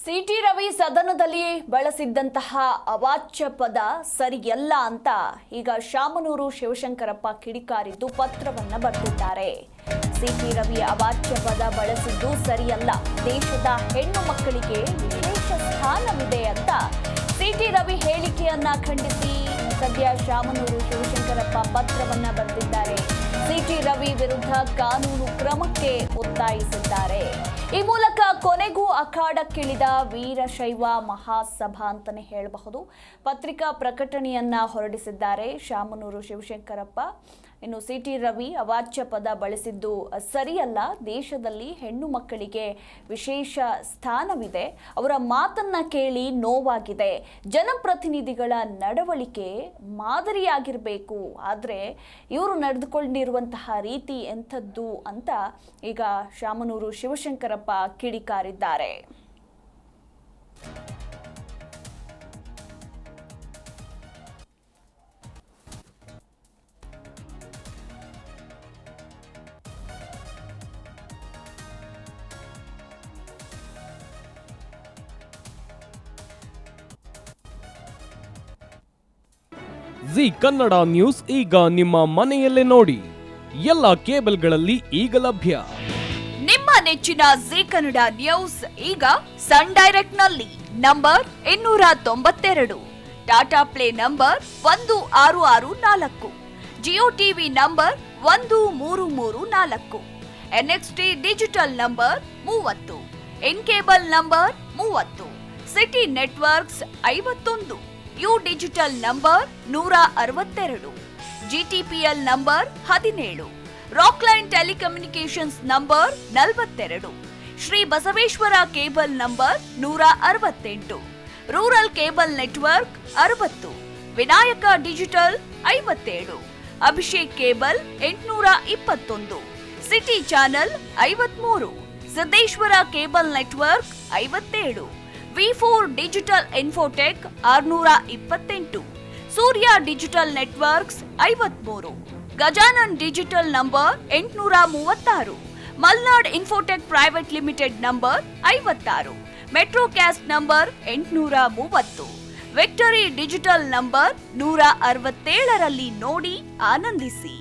City Ravi ಸದನದಲ್ಲಿ ಬಳಸಿದ್ದಂತಹ ಅವಾಚ್ಯ ಪದ ಸರಿಯಲ್ಲ ಅಂತ ಈಗ ಶಾಮನೂರು ಶಿವಶಂಕರಪ್ಪ ಕಿಡಿಕಾರಿದ್ದು ಪತ್ರವನ್ನ ಬರೆದಿದ್ದಾರೆ. ಸಿಟಿ ರವಿ ಅವಾಚ್ಯ ಪದ ಬಳಸಿದ್ದು ಸರಿಯಲ್ಲ, ದೇಶದ ಹೆಣ್ಣು ಮಕ್ಕಳಿಗೆ ವಿಶೇಷ ಸ್ಥಾನವಿದೆ ಅಂತ ಸಿಟಿ ರವಿ ಹೇಳಿಕೆಯನ್ನ ಖಂಡಿಸಿ ಸದ್ಯ ಶಾಮನೂರು ಶಿವಶಂಕರಪ್ಪ ಪತ್ರವನ್ನ ಬರೆದಿದ್ದಾರೆ. ಸಿಟಿ ರವಿ ವಿರುದ್ಧ ಕಾನೂನು ಕ್ರಮಕ್ಕೆ ಒತ್ತಾಯಿಸಿದ್ದಾರೆ. ಈ ಮೂಲಕ ಕೊನೆಗೂ ಅಖಾಡಕ್ಕಿಳಿದ ವೀರಶೈವ ಮಹಾಸಭಾ ಅಂತಾನೆ ಹೇಳಬಹುದು. ಪತ್ರಿಕಾ ಪ್ರಕಟಣೆಯನ್ನ ಹೊರಡಿಸಿದ್ದಾರೆ ಶಾಮನೂರು ಶಿವಶಂಕರಪ್ಪ. ಇನ್ನು ಸಿಟಿ ರವಿ ಅವಾಚ್ಯ ಪದ ಬಳಸಿದ್ದು ಸರಿಯಲ್ಲ, ದೇಶದಲ್ಲಿ ಹೆಣ್ಣು ಮಕ್ಕಳಿಗೆ ವಿಶೇಷ ಸ್ಥಾನವಿದೆ, ಅವರ ಮಾತನ್ನ ಕೇಳಿ ನೋವಾಗಿದೆ, ಜನಪ್ರತಿನಿಧಿಗಳ ನಡವಳಿಕೆ ಮಾದರಿಯಾಗಿರಬೇಕು, ಆದರೆ ಇವರು ನಡೆದುಕೊಂಡಿರುವಂತಹ ರೀತಿ ಎಂಥದ್ದು ಅಂತ ಈಗ ಶಾಮನೂರು ಶಿವಶಂಕರಪ್ಪ ಕಿಡಿಕಾರಿದ್ದಾರೆ. ಜಿ ಕನ್ನಡ ನ್ಯೂಸ್ ಈಗ ನಿಮ್ಮ ಮನೆಯಲ್ಲೇ ನೋಡಿ. ಎಲ್ಲ ಕೇಬಲ್ಗಳಲ್ಲಿ ಈಗ ಲಭ್ಯ. ನಿಮ್ಮ ನೆಚ್ಚಿನ ಜಿ ಕನ್ನಡ ನ್ಯೂಸ್ ಈಗ ಸನ್ ಡೈರೆಕ್ಟ್ ನಲ್ಲಿ number 292, Tata play number 1664, Jio TV number 1334, NXT digital number 30, in cable number 30, city networks 51, U digital number 162, GTPL number 17, Rockline telecommunications number 42, Shri Basaveshwara cable number 168, rural cable network 60, Vinayaka digital 57, Abhishek cable 821, city channel 53, Siddeshwara cable network 57, ವಿ4 digital infotech 628, Surya digital networks 53, Gajanan digital number 836, Malnad infotech private limited number 56, Metrocast number 830, victory digital number 167ರಲ್ಲಿ ನೋಡಿ ಆನಂದಿಸಿ.